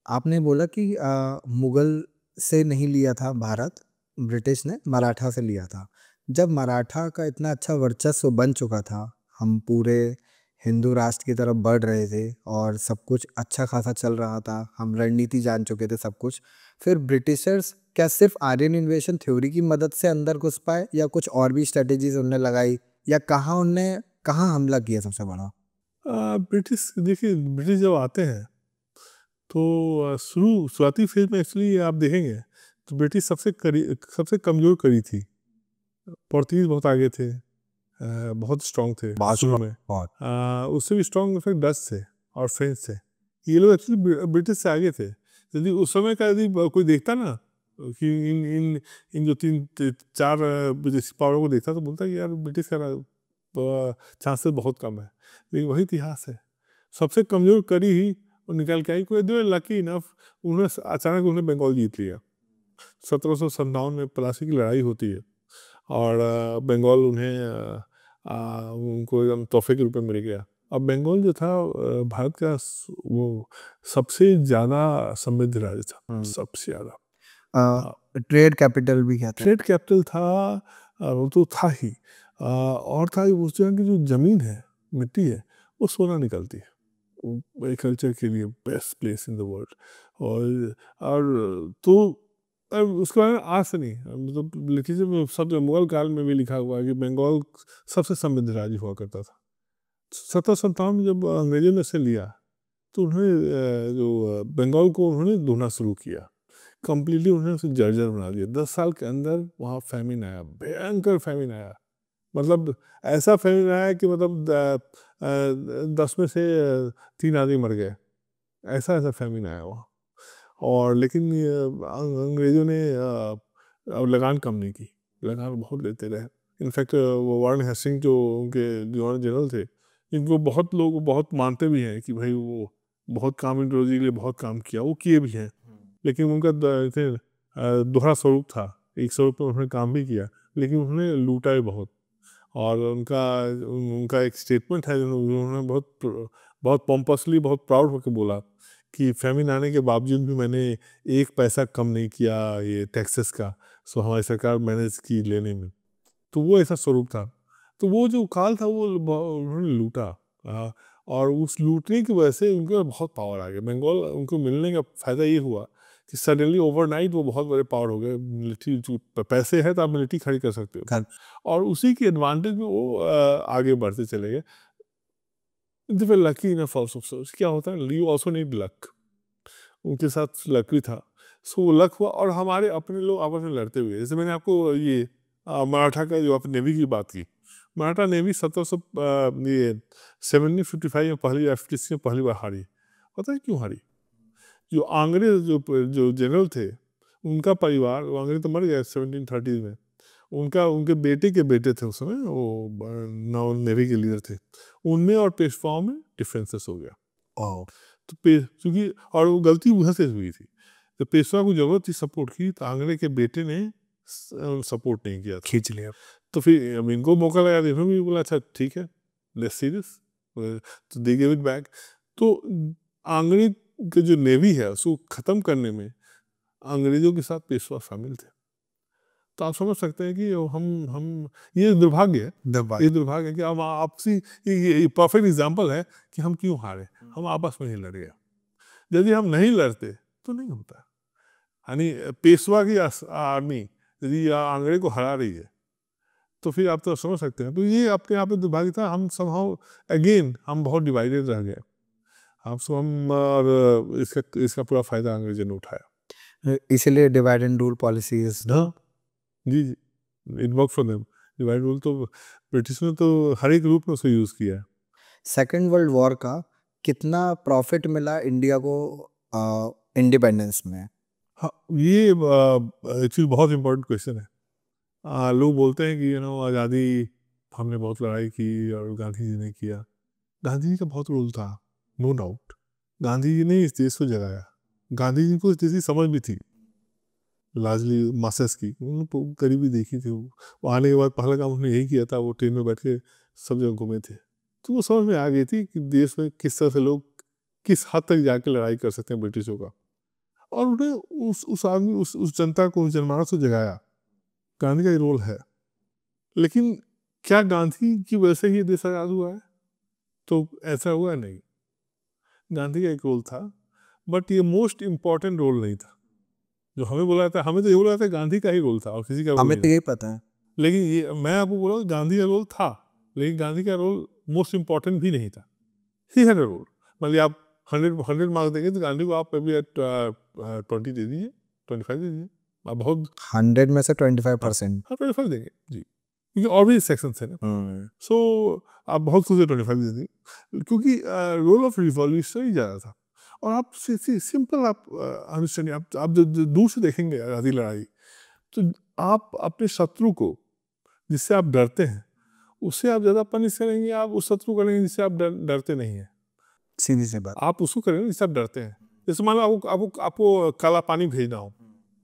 आपने बोला कि मुगल से नहीं लिया था भारत, ब्रिटिश ने मराठा से लिया था। जब मराठा का इतना अच्छा वर्चस्व बन चुका था, हम पूरे हिंदू राष्ट्र की तरफ बढ़ रहे थे और सब कुछ अच्छा खासा चल रहा था, हम रणनीति जान चुके थे सब कुछ। फिर ब्रिटिशर्स क्या सिर्फ आर्यन इन्वेशन थ्योरी की मदद से अंदर घुस पाए या कुछ और भी स्ट्रेटेजीज उनने लगाई, या कहाँ हमला किया सबसे बड़ा? ब्रिटिश देखिए, ब्रिटिश जब आते हैं तो शुरुआती फेज में एक्चुअली आप देखेंगे तो ब्रिटिश सबसे कमज़ोर कड़ी थी। पोर्तुगीज बहुत आगे थे, बहुत स्ट्रांग थे बहुत शुरू स्ट्रांग, में। बहुत। उससे भी स्ट्रांग इनफैक्ट डच थे और फ्रेंच थे। ये लोग एक्चुअली ब्रिटिश से आगे थे। यदि उस समय का यदि कोई देखता ना कि इन इन इन जो चार विदेशी पावरों को देखता तो बोलता कि यार ब्रिटिश का चांसेस बहुत कम है। लेकिन वही इतिहास है, सबसे कमज़ोर कड़ी ही वो निकल के आई। कोई दो लकी इनफ, उन्होंने अचानक उन्हें बंगाल जीत लिया। 1757 में प्लासी की लड़ाई होती है और बंगाल उन्हें उनको एकदम तोहफे के रूप में मिल गया। अब बंगाल जो था भारत का वो सबसे ज़्यादा समृद्ध राज्य था, सबसे ज़्यादा। ट्रेड कैपिटल भी कहते हैं। ट्रेड कैपिटल था, वो तो था ही। और था उस जगह की जो ज़मीन है, मिट्टी है, वो सोना निकलती है। एग्रीकल्चर के लिए best place in the world. और तो अब उसके बारे में आज से नहीं, मतलब लिटरेचर में सब मुगल काल में भी लिखा हुआ है कि बंगाल सबसे समृद्ध राज्य हुआ करता था। 1757 में जब अंग्रेजों ने इसे लिया तो उन्होंने जो बंगाल को उन्होंने ढूंढना शुरू किया। कम्प्लीटली उन्होंने उसे जर्जर बना दिया। 10 साल के अंदर वहाँ फैमिन आया, भयंकर फैमिन आया। मतलब ऐसा फैमिन आया कि मतलब 10 में से 3 आदमी मर गए। ऐसा ऐसा फैमिन आया वहाँ। और लेकिन अंग्रेजों ने अब लगान कम नहीं की, लगान बहुत लेते रहे। इनफैक्ट वो वारन हेस्टिंग जो उनके गवर्नर जनरल थे, इनको बहुत लोग बहुत मानते भी हैं कि भाई वो बहुत काम इंडोलॉजी के लिए बहुत काम किया, वो किए भी हैं। लेकिन उनका दोहरा स्वरूप था। एक स्वरूप में उन्होंने काम भी किया लेकिन उन्होंने लूटा भी बहुत। और उनका उनका एक स्टेटमेंट है, उन्होंने बहुत बहुत पॉम्पसली, बहुत प्राउड होकर बोला कि फैमिन आने के बावजूद भी मैंने एक पैसा कम नहीं किया ये टैक्सेस का, सो हमारी सरकार मैनेज की लेने में। तो वो ऐसा स्वरूप था। तो वो जो काल था वो उन्होंने लूटा। और उस लूटने की वजह से उनको बहुत पावर आ गया। बंगाल उनको मिलने का फ़ायदा ये हुआ कि सडनली ओवरनाइट वो बहुत बड़े पावर हो गए। मिलिट्री जो पैसे है तो आप मिलिट्री खड़ी कर सकते हो, और उसी के एडवांटेज में वो आगे बढ़ते चले गए। लकी इनफ ऑल्सो, क्या होता है, यू ऑल्सो नीड लक। उनके साथ लक भी था। सो लक हुआ और हमारे अपने लोग आपस में लड़ते हुए, जैसे मैंने आपको ये मराठा का जो आपने नेवी की बात की, मराठा नेवी 1755 में पहली बार, 56 में पहली बार हारी। पता है क्यों हारी? जो अंग्रेज जो जनरल थे, उनका परिवार, वो अंग्रेज तो मर गए 1730 में, उनका उनके बेटे के बेटे थे उस समय, वो नौ नेवी के लीडर थे। उनमें और पेशवाओं में डिफरेंसेस हो गया। तो क्योंकि और वो गलती वहाँ से हुई थी। तो पेशवा को जरूरत थी सपोर्ट की, तो आंग्रे के बेटे ने सपोर्ट नहीं किया था, खींच लिया। तो फिर अब इनको मौका लगा, इन्होंने भी बोला अच्छा ठीक है, लेट्स सी दिस। तो दे गिव इट बैक। तो आंग्रे के जो नेवी है उसको ख़त्म करने में अंग्रेजों के साथ पेशवा शामिल थे। तो आप समझ सकते हैं कि हम ये दुर्भाग्य है, ये दुर्भाग्य है कि हम आपसी, ये परफेक्ट एग्जाम्पल है कि हम क्यों हारे। हम आपस में ही लड़ गए। यदि हम नहीं लड़ते तो नहीं होता। यानी पेशवा की आर्मी यदि अंग्रेज को हरा रही है तो फिर आप तो समझ सकते हैं। तो ये अपने आप में दुर्भाग्य था। हम समहाउ अगेन हम बहुत डिवाइडेड रह गए। हम और इसका इसका पूरा फायदा अंग्रेजों ने उठाया। इसीलिए divide and rule policy is. हाँ जी जी, it work for them. Divide rule तो ब्रिटिश ने तो हर एक रूप में उसको यूज़ किया है। सेकेंड वर्ल्ड वॉर का कितना प्रॉफिट मिला इंडिया को इंडिपेंडेंस में? हाँ, ये एक्चुअली बहुत इंपॉर्टेंट क्वेश्चन है। लोग बोलते हैं कि आज़ादी हमने बहुत लड़ाई की और गांधी जी ने किया। गांधी जी का बहुत रोल था, नो डाउट। गांधी जी ने इस देश को जगाया। गांधी जी को इस देश की समझ भी थी, लार्जली मासेस की, उन्होंने गरीबी देखी थी। वो आने के बाद पहला काम उन्होंने यही किया था, वो ट्रेन में बैठ के सब जगह घूमे थे। तो वो समझ में आ गई थी कि देश में किस तरह से लोग किस हद तक जाके लड़ाई कर सकते हैं ब्रिटिशों का। और उन्हें उस आदमी उस जनता को, उस जनमानस को जगाया। गांधी का ये रोल है। लेकिन क्या गांधी की वजह से ये देश आज़ाद हुआ है? तो ऐसा हुआ नहीं। गांधी का एक रोल था, बट ये मोस्ट इम्पॉर्टेंट रोल नहीं था जो हमें बोला था। हमें तो ये बोला था गांधी का ही रोल था और किसी का रोल हमें नहीं तो था। यही पता है। लेकिन ये मैं आपको बोला गांधी का रोल था, लेकिन गांधी का रोल मोस्ट इम्पॉर्टेंट भी नहीं था। He had a role. मतलब आप 100 मार्क्स देंगे तो गांधी को आप अभी 20 दे दीजिए, 25 दे दीजिए। आप बहुत 100 में से हाँ 25%। 25 देंगे जी, क्योंकि और भी सेक्शन है ना। सो आप बहुत खुश 25 दे देंगे, क्योंकि रोल ऑफ रिवॉल्यूशन ही ज़्यादा था। और आप सिंपल आप अंडरस्टैंडिंग, आप जो दूर से देखेंगे आज़ादी लड़ाई, तो आप अपने शत्रु को जिससे आप डरते हैं उससे आप ज़्यादा पनिश करेंगे, आप उस शत्रु करेंगे जिससे आप डरते नहीं हैं। सीधी सी बात। आप उसको करेंगे जिससे आप डरते हैं। जैसे मान लो आपको काला पानी भेजना हो,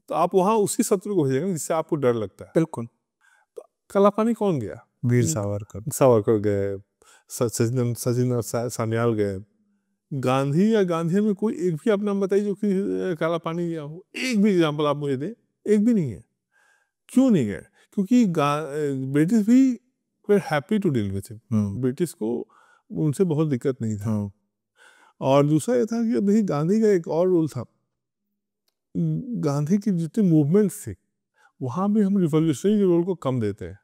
तो आप वहाँ उसी शत्रु को भेजेंगे जिससे आपको डर लगता है। बिल्कुल। तो काला पानी कौन गया? वीर सावरकर। सावरकर गए, सचिन सान्याल गए। गांधी या गांधी में कोई एक भी आप नाम बताइए जो कि काला पानी गया हो, एक भी एग्जाम्पल आप मुझे दें। एक भी नहीं है। क्यों नहीं गए? क्योंकि ब्रिटिश भी were happy to deal with him. British को उनसे बहुत दिक्कत नहीं था। और दूसरा ये था कि नहीं, गांधी का एक और रोल था। गांधी की जितनी मूवमेंट्स थी वहाँ भी हम रिवॉल्यूशनरी के रोल को कम देते हैं।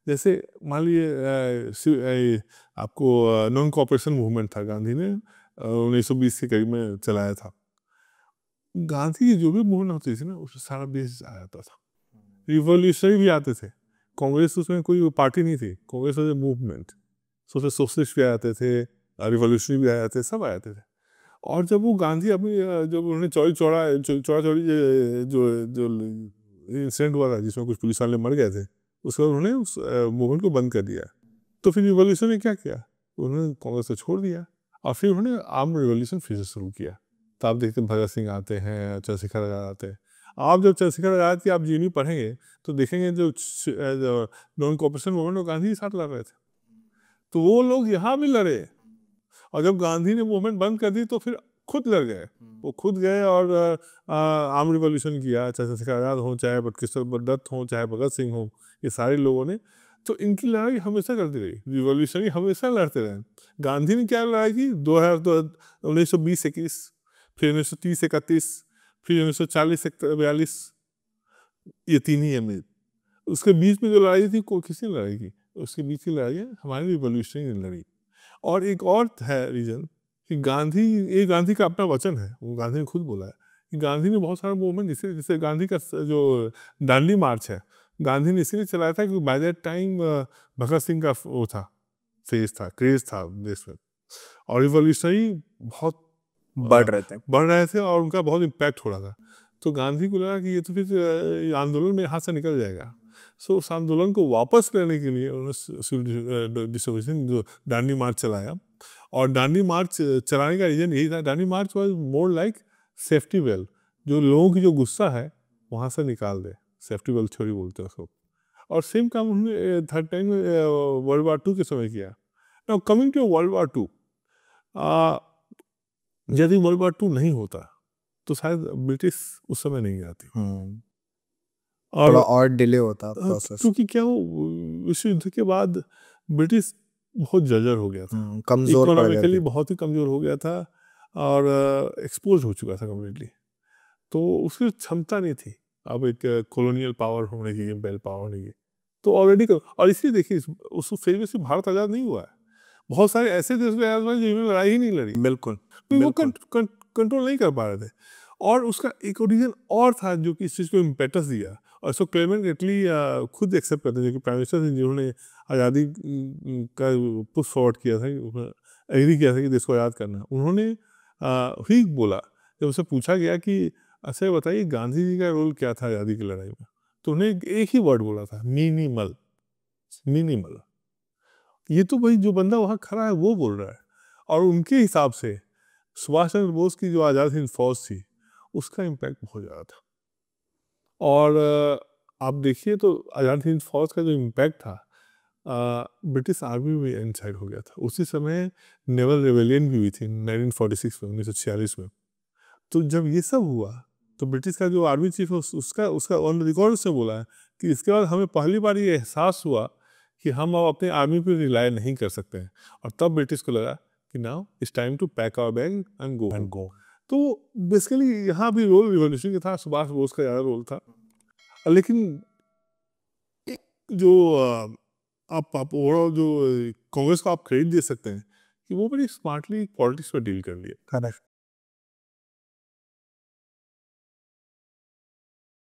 जैसे मान लीजिए आपको नॉन कॉपरेशन मूवमेंट था, गांधी ने 1920 के करीब में चलाया था। गांधी की जो भी मूवमेंट होती थी ना, उसमें सारा बेस आ जाता था। रिवॉल्यूशनरी भी आते थे। कांग्रेस उसमें कोई पार्टी नहीं थी, Congress was a movement. Socialist भी आते थे, रिवॉल्यूशनरी भी आ जाते थे, सब आ जाते थे। और जब वो गांधी अपनी जब उन्होंने चौड़ी चौड़ी जो जो इंसिडेंट हुआ था जिसमें कुछ पुलिस वाले मर गए थे, उसके बाद उन्होंने उस मूवमेंट को बंद कर दिया। तो फिर रिवॉल्यूशन ने क्या किया? उन्होंने कांग्रेस को छोड़ दिया और फिर उन्होंने आर्म रिवॉल्यूशन फिर से शुरू किया। तो आप देखते हैं भगत सिंह आते हैं, चंद्रशेखर आजाद आते हैं। आप जब चंद्रशेखर आजाद की आप जीवनी पढ़ेंगे तो देखेंगे जो नॉन कॉपरेशन मूवमेंट वो गांधी के साथ लड़ रहे थे, तो वो लोग यहाँ भी लड़े। और जब गांधी ने मूवमेंट बंद कर दी तो फिर खुद लड़ गए। वो खुद गए और आर्म रिवॉल्यूशन किया। चंद्रशेखर आजाद हो, चाहे बटकिशोर दत्त हो, चाहे भगत सिंह हो, ये सारे लोगों ने। तो इनकी लड़ाई हमेशा करती रही, रिवॉल्यूशनरी हमेशा लड़ते रहे। गांधी ने क्या लड़ाई की? 1920-21, फिर 1930-31, फिर 1940-42, ये 3 ही है। उसके बीच में जो लड़ाई थी किसने लड़ाई की? उसके बीच की लड़ाई है हमारी रिवॉल्यूशनरी ने लड़ी। और एक और है रीजन कि गांधी, ये गांधी का अपना वचन है, वो गांधी ने खुद बोला है कि गांधी ने बहुत सारा मूवमेंट, जैसे गांधी का जो दांडी मार्च है, गांधी ने इसीलिए चलाया था कि by that time Bhagat Singh का वो था, फेज था, क्रेज था देश में। और रिवॉल्यूशनरी बहुत बढ़ रहे थे और उनका बहुत इम्पैक्ट हो रहा था। तो गांधी को लगा कि ये तो फिर आंदोलन में हाथ से निकल जाएगा। सो उस आंदोलन को वापस लेने के लिए उन्होंने जो दांडी मार्च चलाया। और दांडी मार्च चलाने का रीजन यही था, Dandi march was more like safety well, जो लोगों की जो गुस्सा है वहाँ से निकाल दे, सेफ्टी वेल थ्योरी बोलते हैं उसको। और सेम काम उन्होंने थर्ड टाइम वर्ल्ड वार 2 के समय किया। Now coming to world war 2, यदि वर्ल्ड वार 2 नहीं होता तो शायद ब्रिटिश उस समय नहीं आती। और डिले होता प्रोसेस, क्योंकि क्या वो विश्व युद्ध के बाद ब्रिटिश बहुत जर्जर हो गया था, कमजोर पड़ गया इकोनॉमिकली था। बहुत ही कमजोर हो गया था और एक्सपोज हो चुका था कम्प्लीटली। तो उसकी क्षमता नहीं थी अब एक कॉलोनियल पावर होने की, इम्पेरियल पावर होने की। तो ऑलरेडी और इसलिए देखिए उस फेज में सिर्फ भारत आज़ाद नहीं हुआ है, बहुत सारे ऐसे देश भी आज़ाद हुए जिन्होंने लड़ाई ही नहीं लड़ी। बिल्कुल, वो कंट्रोल नहीं कर पा रहे थे। और उसका एक रीजन और था जो कि इस चीज़ को इम्पेटस दिया, और इसको क्लेमेंट एटली खुद एक्सेप्ट करते हैं, जो कि प्राइम मिनिस्टर थे जिन्होंने आज़ादी का पुश फॉरवर्ड किया था, एग्री किया था कि देश को आज़ाद करना। उन्होंने ही बोला, जब उससे पूछा गया कि अच्छा बताइए गांधी जी का रोल क्या था आज़ादी की लड़ाई में, तो उन्हें एक ही वर्ड बोला था, मिनिमल। मिनिमल। ये तो भाई जो बंदा वहाँ खड़ा है वो बोल रहा है। और उनके हिसाब से सुभाष चंद्र बोस की जो आज़ाद हिंद फौज थी उसका इम्पैक्ट बहुत ज़्यादा था। और आप देखिए तो आज़ाद हिंद फौज का जो इम्पैक्ट था, ब्रिटिश आर्मी में इनसाइड हो गया था। उसी समय नेवल रेवेलियन भी हुई थी 1946 में, 1946 में। तो जब ये सब हुआ तो ब्रिटिश का जो आर्मी चीफ है उसका उसका ऑन रिकॉर्ड उसने बोला है कि इसके बाद हमें पहली बार ये एहसास हुआ कि हम अब अपने आर्मी पे रिलाय नहीं कर सकते हैं, और तब ब्रिटिश को लगा कि now it's time to pack our bag and go. तो बेसिकली यहाँ भी रोल रिवॉल्यूशन का था, सुभाष बोस का ज़्यादा रोल था। लेकिन एक जो आप ओवरऑल जो कांग्रेस को आप क्रेडिट दे सकते हैं कि वो बड़ी स्मार्टली पॉलिटिक्स पर डील कर लिया। करेक्ट।